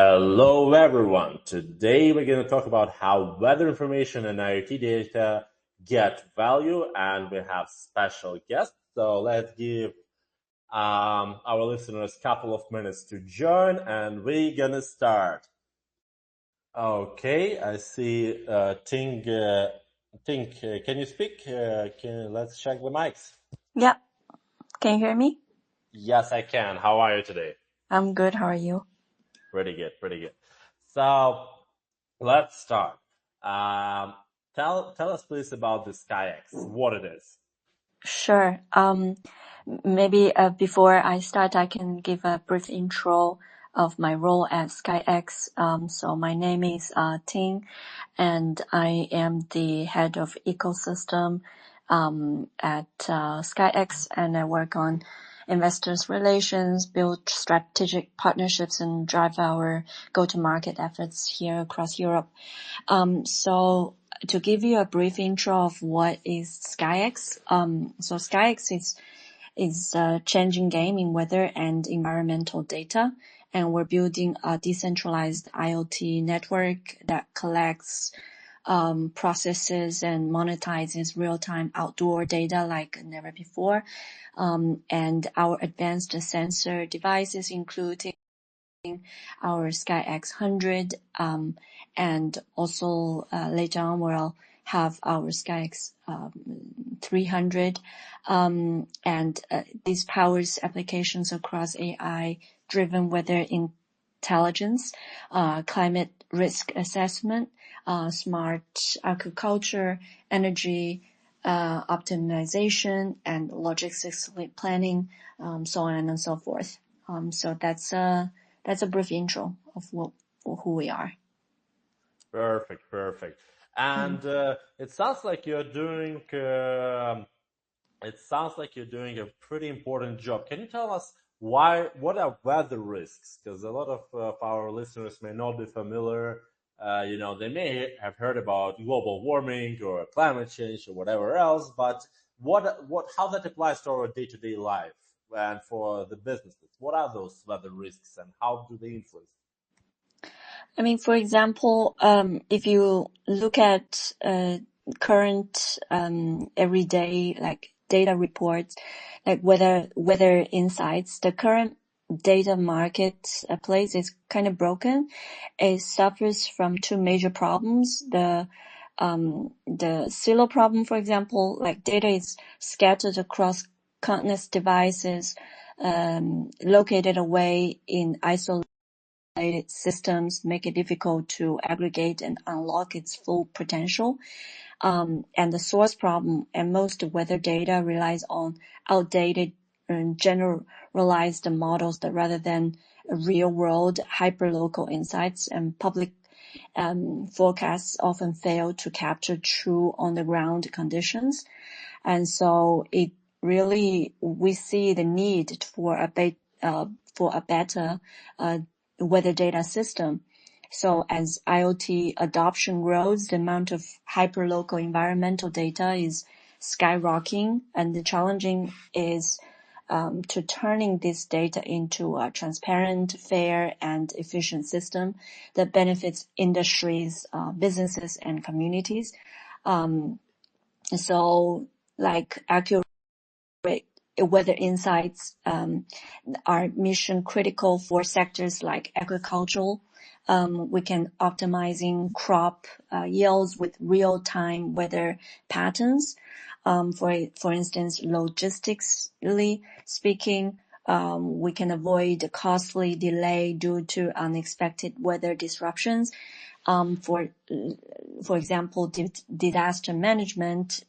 Hello everyone. Today we're going to talk about how weather information and IoT data get value, and we have special guests. So let's give our listeners a couple of minutes to join, and we're going to start. Okay, I see Ting. Ting, can you speak? Let's check the mics. Yeah. Can you hear me? Yes, I can. How are you today? I'm good. How are you? Pretty good, pretty good. So let's start. Tell us please about the SkyX, what it is. Sure. Maybe before I start, I can give a brief intro of my role at SkyX. So my name is Ting, and I am the head of ecosystem at SkyX, and I work on investors relations, build strategic partnerships, and drive our go-to-market efforts here across Europe. So to give you a brief intro of what is SkyX, so SkyX is a changing game in weather and environmental data, and we're building a decentralized IoT network that collects, processes and monetizes real-time outdoor data like never before. And our advanced sensor devices, including our SkyX 100, and also later on we'll have our SkyX 300, and this powers applications across AI-driven weather intelligence, climate risk assessment, smart agriculture, energy optimization, and logistics planning, so on and so forth. So that's a brief intro of who we are. Perfect. And it sounds like you're doing a pretty important job. Can you tell us what are weather risks? Because a lot of our listeners may not be familiar. They may have heard about global warming or climate change or whatever else, but how that applies to our day-to-day life and for the businesses. What are those weather risks and how do they influence? I mean, for example, if you look at current everyday like data reports, like weather insights, the current data marketplace is kind of broken. It suffers from two major problems. The silo problem, for example, like data is scattered across countless devices, located away in isolated systems, make it difficult to aggregate and unlock its full potential. And the source problem, and most weather data relies on outdated and generalized models that rather than real-world hyperlocal insights, and public forecasts often fail to capture true on-the-ground conditions. And so we see the need for a better weather data system. So as IoT adoption grows, the amount of hyperlocal environmental data is skyrocketing, and the challenging is to turning this data into a transparent, fair, and efficient system that benefits industries, businesses, and communities. So like accurate weather insights are mission critical for sectors like agricultural. We can optimizing crop yields with real-time weather patterns. For instance, logistically speaking, we can avoid costly delay due to unexpected weather disruptions. For example, disaster management,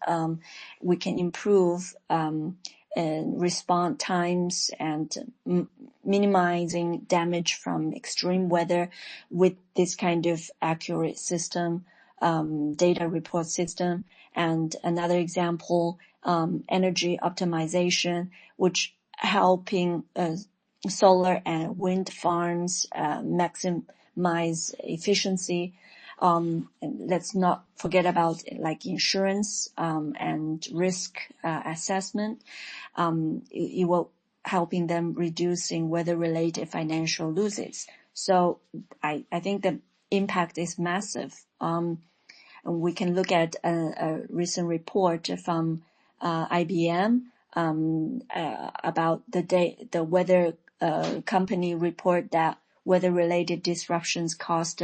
we can improve response times and minimizing damage from extreme weather with this kind of accurate system, data report system. And another example, energy optimization, which helping solar and wind farms maximize efficiency. Let's not forget about like insurance and risk assessment. It will helping them reducing weather-related financial losses. So I think the impact is massive. And we can look at a recent report from IBM about the weather company report that weather-related disruptions cost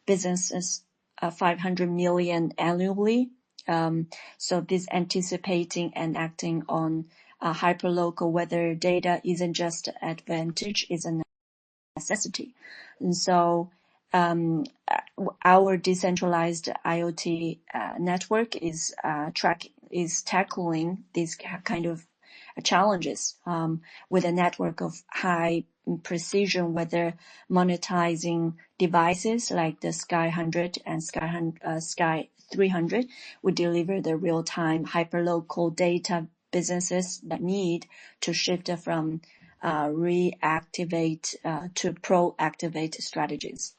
businesses 500 million annually. So this anticipating and acting on hyperlocal weather data isn't just an advantage, it's a necessity. And so our decentralized IoT network is tackling these kind of challenges with a network of high precision weather monetizing devices like the Sky 100 and Sky 300 would deliver the real-time hyperlocal data businesses that need to shift from reactivate to proactivate strategies.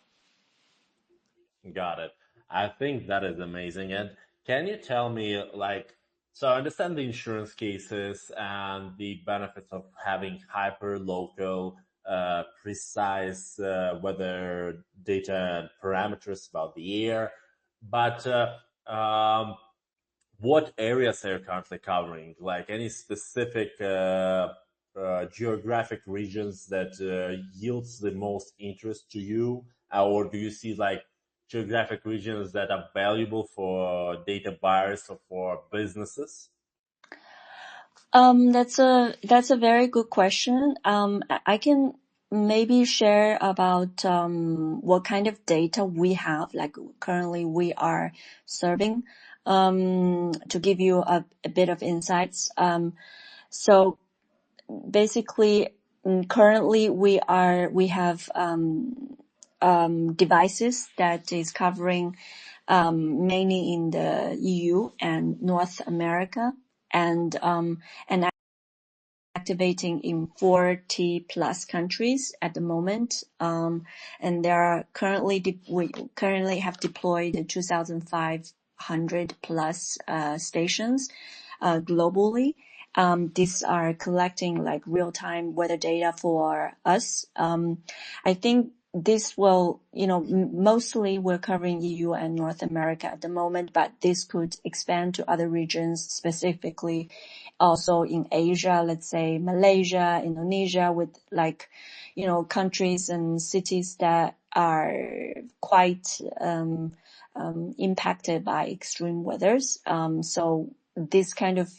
Got it. I think that is amazing. And can you tell me, like, so I understand the insurance cases and the benefits of having hyper local, precise weather data and parameters about the air, but what areas are you currently covering? Like any specific geographic regions that yields the most interest to you, or do you see like geographic regions that are valuable for data buyers or for businesses? That's a very good question. I can maybe share about what kind of data we have, like currently we are serving, to give you a bit of insights. So basically, currently we have devices that is covering mainly in the EU and North America, and activating in 40 plus countries at the moment. And there are we currently have deployed 2,500 plus stations globally. These are collecting like real-time weather data for us. I think this will, mostly we're covering EU and North America at the moment, but this could expand to other regions, specifically also in Asia, let's say Malaysia, Indonesia, with like, countries and cities that are quite impacted by extreme weathers. So this kind of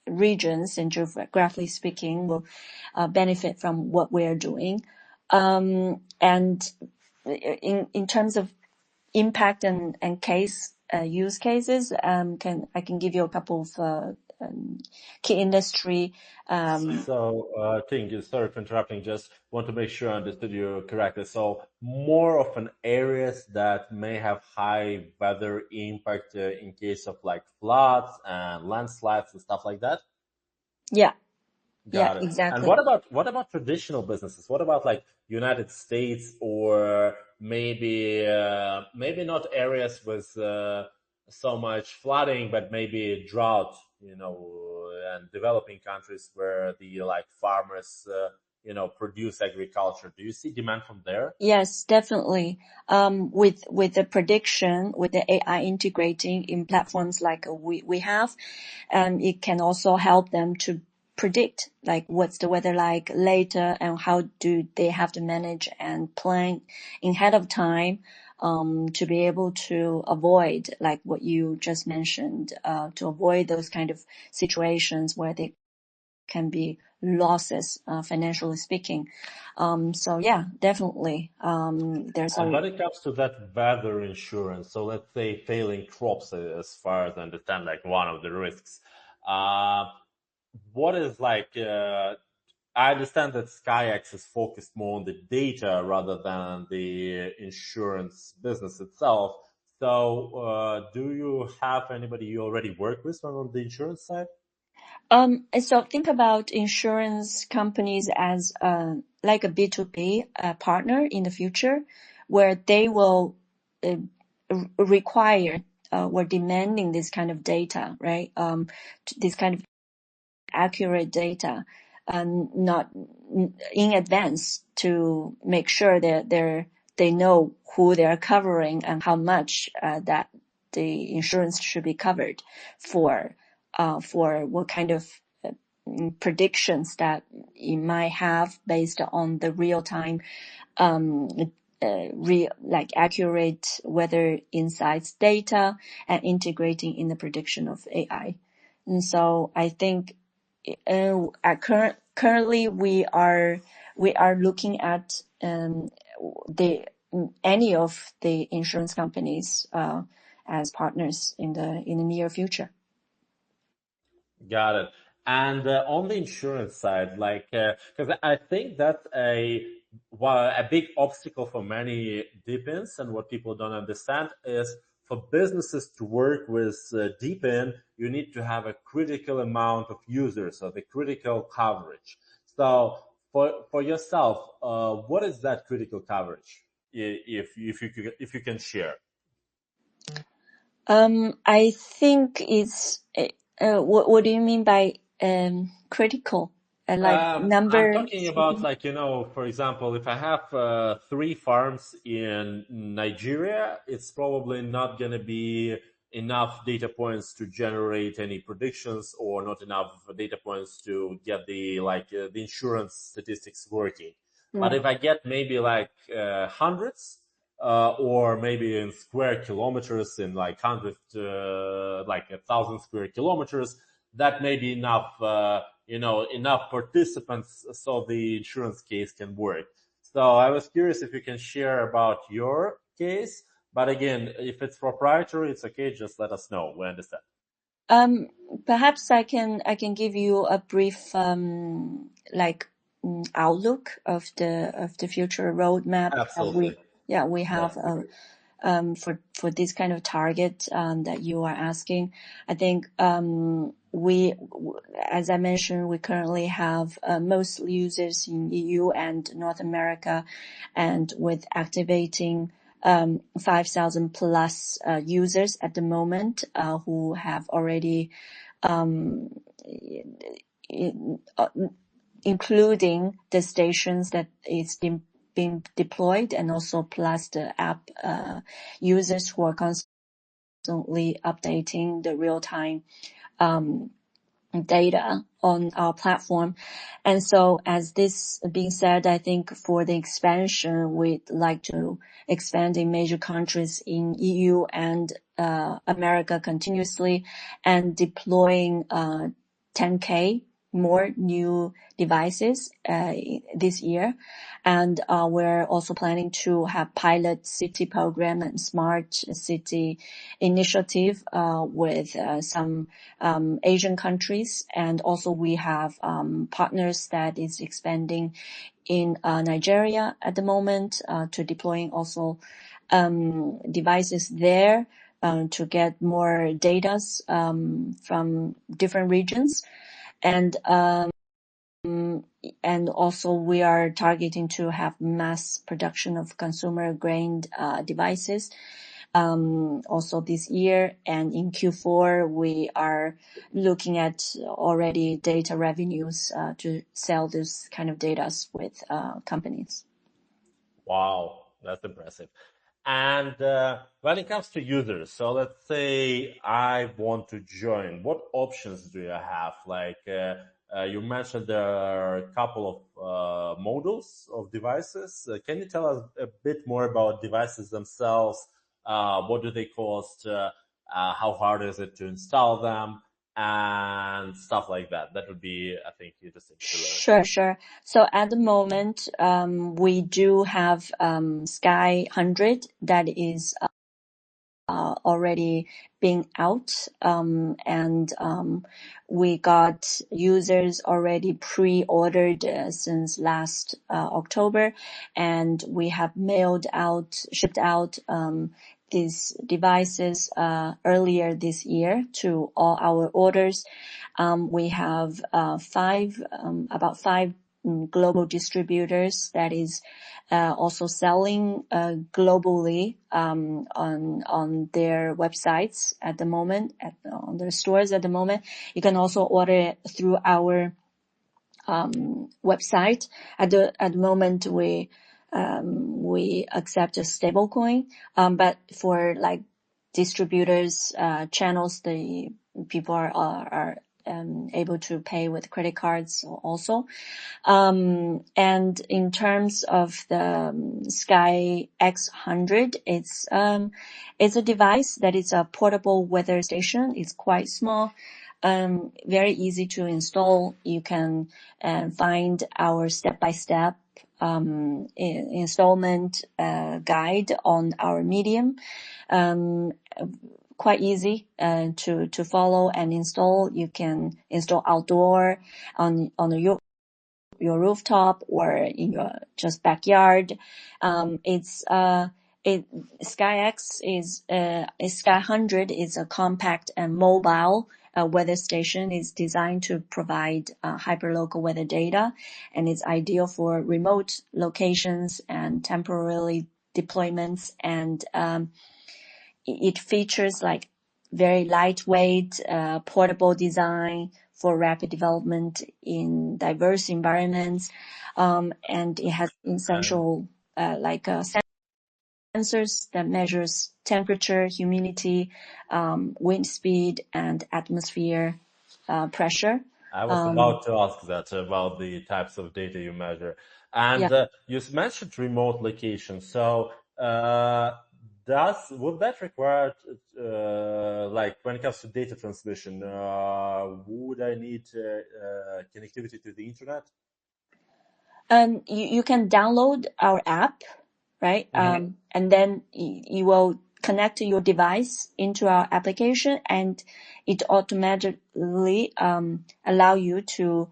regions, and geographically speaking, will benefit from what we are doing. And in terms of impact and case use cases, I can give you a couple of key industry. Ting, sorry for interrupting. Just want to make sure I understood you correctly. So more of an areas that may have high weather impact in case of like floods and landslides and stuff like that. Yeah. Got it. Exactly. And what about traditional businesses? What about like United States, or maybe not areas with so much flooding, but maybe drought, and developing countries where the like farmers produce agriculture. Do you see demand from there? Yes, definitely. With the prediction, with the AI integrating in platforms like we have, it can also help them to predict like what's the weather like later, and how do they have to manage and plan ahead of time, to be able to avoid like what you just mentioned, to avoid those kind of situations where they can be losses, financially speaking. So yeah, definitely. There's And when it comes to that weather insurance, so let's say failing crops, as far as I understand, like one of the risks. What is like? I understand that SkyX is focused more on the data rather than the insurance business itself. So, do you have anybody you already work with on the insurance side? So think about insurance companies as like a B2B partner in the future, where they will require or demanding this kind of data, right? This kind of accurate data, not in advance, to make sure that they know who they are covering and how much that the insurance should be covered for what kind of predictions that it might have based on the real time accurate weather insights data and integrating in the prediction of AI. And so I think currently we are looking at any of the insurance companies as partners in the near future. Got it. And on the insurance side, like, because I think that's a big obstacle for many DePINs, and what people don't understand is for businesses to work with DePIN, you need to have a critical amount of users, or the critical coverage. So for yourself, what is that critical coverage, if you can share? I think it's what do you mean by critical? I'm talking about, like, for example, if I have 3 farms in Nigeria, it's probably not going to be enough data points to generate any predictions, or not enough data points to get the insurance statistics working. But if I get maybe like hundreds, or maybe in square kilometers, in like 1,000 square kilometers, that may be enough, enough participants so the insurance case can work. So I was curious if you can share about your case. But again, if it's proprietary, it's okay. Just let us know. We understand. Perhaps I can give you a brief outlook of the future roadmap. Absolutely. We have for this kind of target that you are asking. I think we, as I mentioned, we currently have most users in EU and North America, and with activating 5,000 plus users at the moment who have already including the stations that is being deployed, and also plus the app users who are constantly updating the real-time data on our platform. And so, as this being said, I think for the expansion, we'd like to expand in major countries in EU and America continuously, and deploying 10K more new devices this year. And we're also planning to have pilot city program and smart city initiative with some Asian countries. And also we have partners that is expanding in Nigeria at the moment to deploying also devices there to get more data from different regions. And also we are targeting to have mass production of consumer grade devices also this year. And in Q4 we are looking at already data revenues to sell this kind of data with companies. Wow, that's impressive. And when it comes to users, so let's say I want to join, what options do you have? Like you mentioned there are a couple of models of devices. Can you tell us a bit more about devices themselves? What do they cost? How hard is it to install them? And stuff like that. That would be, I think, interesting to learn. Sure. So at the moment, we do have Sky 100 that is already being out, and we got users already pre-ordered since last October, and we have shipped out these devices earlier this year to all our orders. We have about five global distributors that is also selling globally on their websites at the moment, on their stores at the moment. You can also order it through our website. At the moment, we accept a stable coin, but for like distributors, channels, the people are able to pay with credit cards also. And in terms of the SkyX 100, it's a device that is a portable weather station. It's quite small, very easy to install. You can find our step-by-step installment guide on our Medium. Quite easy to follow and install. You can install outdoor on your rooftop or in your just backyard. SkyX is Sky 100 is a compact and mobile weather station. Is designed to provide hyperlocal weather data, and it's ideal for remote locations and temporary deployments. And it features like very lightweight, portable design for rapid development in diverse environments. And it has essential, sensors that measures temperature, humidity, wind speed, and atmosphere pressure. I was about to ask that about the types of data you measure. And you mentioned remote location. So would that require, like when it comes to data transmission, would I need connectivity to the internet? You can download our app, right? And then you will connect your device into our application, and it automatically allow you to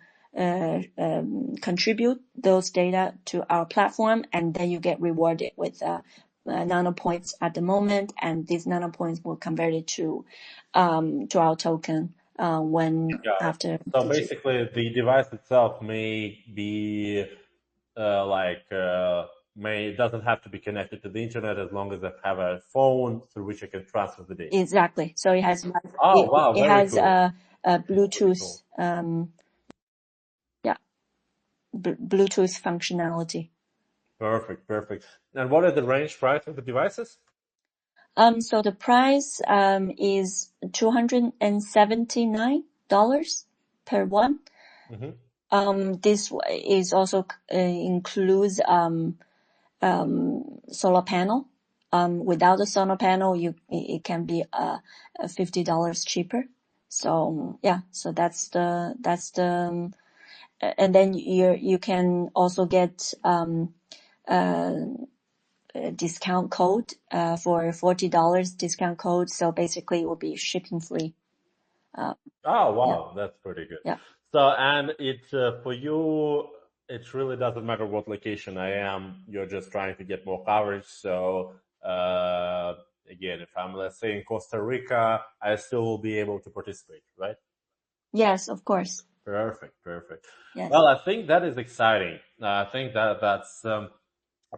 contribute those data to our platform, and then you get rewarded with nano points at the moment, and these nano points will convert it to our token after. So basically, the device itself may be doesn't have to be connected to the internet as long as I have a phone through which I can transfer the data. Exactly. So it has it has cool. a Bluetooth cool. Bluetooth functionality. Perfect. And what are the range price of the devices? So the price is $279 per one. This is also includes solar panel. Without the solar panel, it can be $50 cheaper. So so that's the and then you can also get a discount code for $40 discount code. So basically, it will be shipping free. That's pretty good. Yeah. So, and it's for you, it really doesn't matter what location I am. You're just trying to get more coverage. So, again, if I'm, let's say, in Costa Rica, I still will be able to participate, right? Yes, of course. Perfect. Yes. Well, I think that is exciting. I think that's a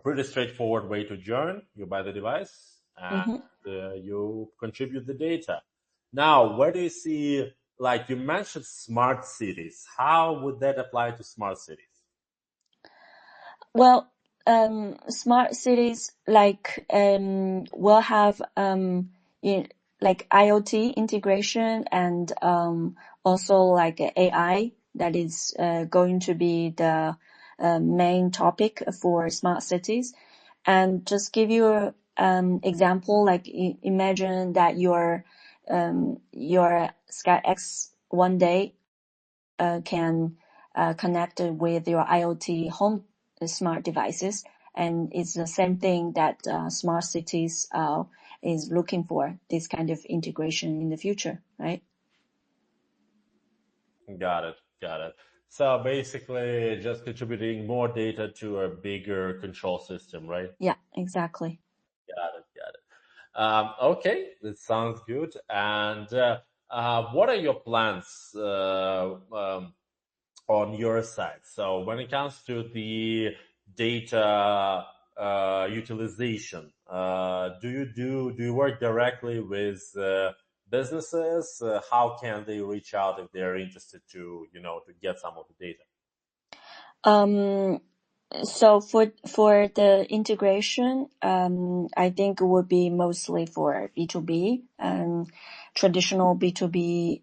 pretty straightforward way to join. You buy the device and you contribute the data. Now, where do you see, like you mentioned smart cities. How would that apply to smart cities? Well, smart cities will have like IoT integration and also like AI that is going to be the main topic for smart cities. And just give you an example, like imagine that your SkyX one day can connect with your IoT home smart devices, and it's the same thing that smart cities is looking for, this kind of integration in the future, right? Got it. So basically just contributing more data to a bigger control system, right? Yeah, exactly. Got it. Okay, that sounds good. And what are your plans on your side? So when it comes to the data utilization, do you work directly with businesses? How can they reach out if they're interested to to get some of the data? So for the integration, I think it would be mostly for B2B and traditional B2B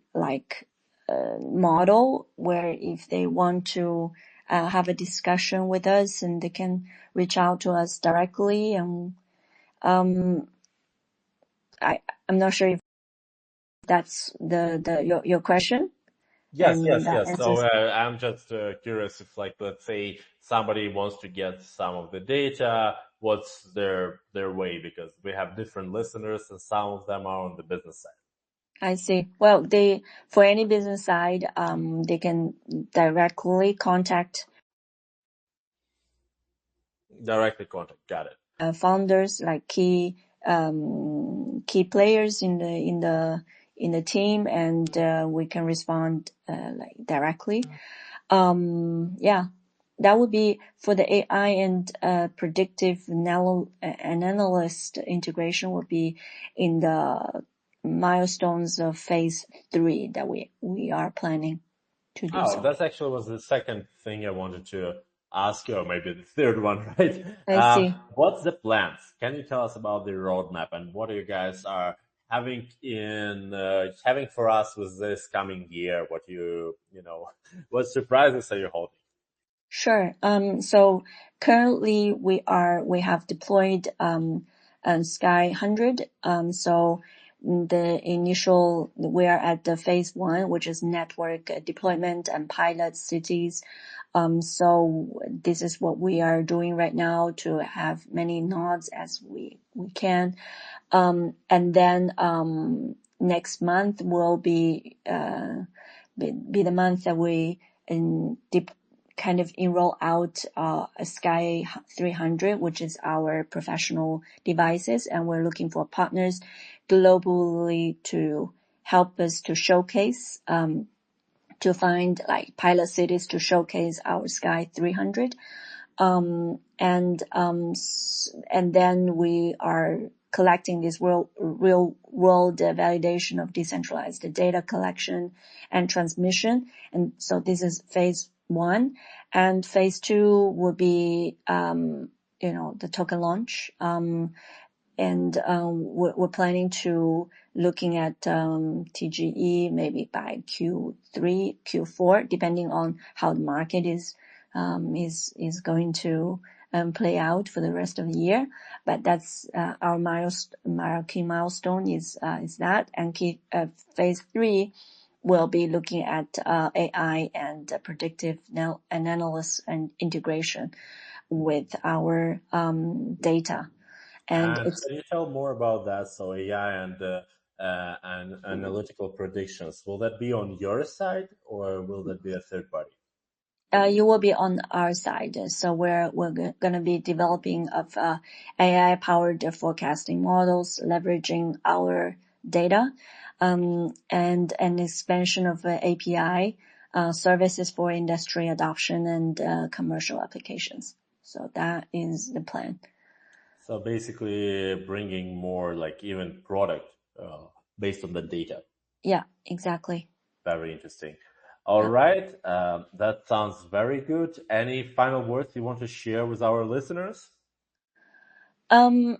model, where if they want to have a discussion with us, and they can reach out to us directly. And I'm not sure if that's your question. Yes, And yes, that yes. So answers. I'm just curious if, like, let's say somebody wants to get some of the data, what's their way? Because we have different listeners, and some of them are on the business side. I see. Well, for any business side, they can directly contact Directly contact. Got it. founders, like key players in the team, and we can respond like directly. Yeah, that would be for the AI and predictive analyst integration would be in the milestones of phase 3 that we are planning to do Oh, so. that actually was the second thing I wanted to ask you, or maybe the third one, right? I see. What's the plans? Can you tell us about the roadmap and what you guys are having for us with this coming year? What what surprises are you holding? Sure. So currently we have deployed Sky 100. So we are at the phase 1, which is network deployment and pilot cities. So this is what we are doing right now, to have many nodes as we can. And then next month will be the month that we kind of enroll out a Sky 300, which is our professional devices, and we're looking for partners globally to help us to showcase, to find like pilot cities to showcase our Sky 300. And then we are collecting this real world validation of decentralized data collection and transmission. And so this is phase 1, and phase 2 will be, the token launch. And we're planning to looking at TGE maybe by Q3, Q4, depending on how the market is going to play out for the rest of the year. But that's our key milestone is that, and phase 3 will be looking at AI and predictive analysis and integration with our data. And And can you tell more about that? So AI and analytical predictions, will that be on your side or will that be a third party? you will be on our side. So we're going to be developing of AI powered forecasting models, leveraging our data, and an expansion of API services for industry adoption and commercial applications. So that is the plan. So basically bringing more like even product based on the data. Yeah, exactly. Very interesting. All right. That sounds very good. Any final words you want to share with our listeners? I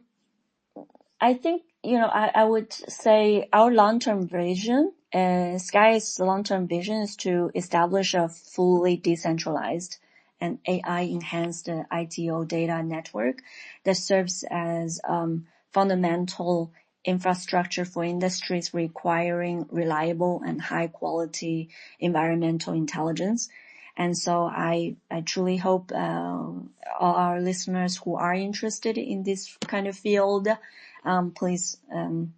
think, I would say our long-term vision, SkyX's long-term vision is to establish a fully decentralized and AI-enhanced ITO data network that serves as fundamental infrastructure for industries requiring reliable and high-quality environmental intelligence. And so I truly hope all our listeners who are interested in this kind of field, please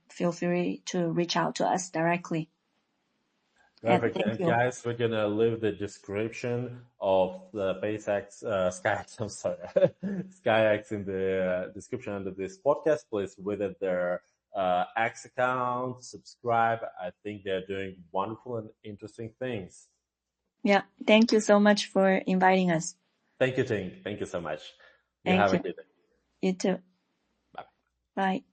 feel free to reach out to us directly. Perfect. Thank And you. guys, we're gonna leave the description of the SpaceX, SkyX, I'm sorry, SkyX in the description under this podcast. Please visit their X account, subscribe. I think they're doing wonderful and interesting things. Yeah. Thank you so much for inviting us. Thank you, Ting. Thank you so much. You Thank have a you. good day. You too. Bye. Bye.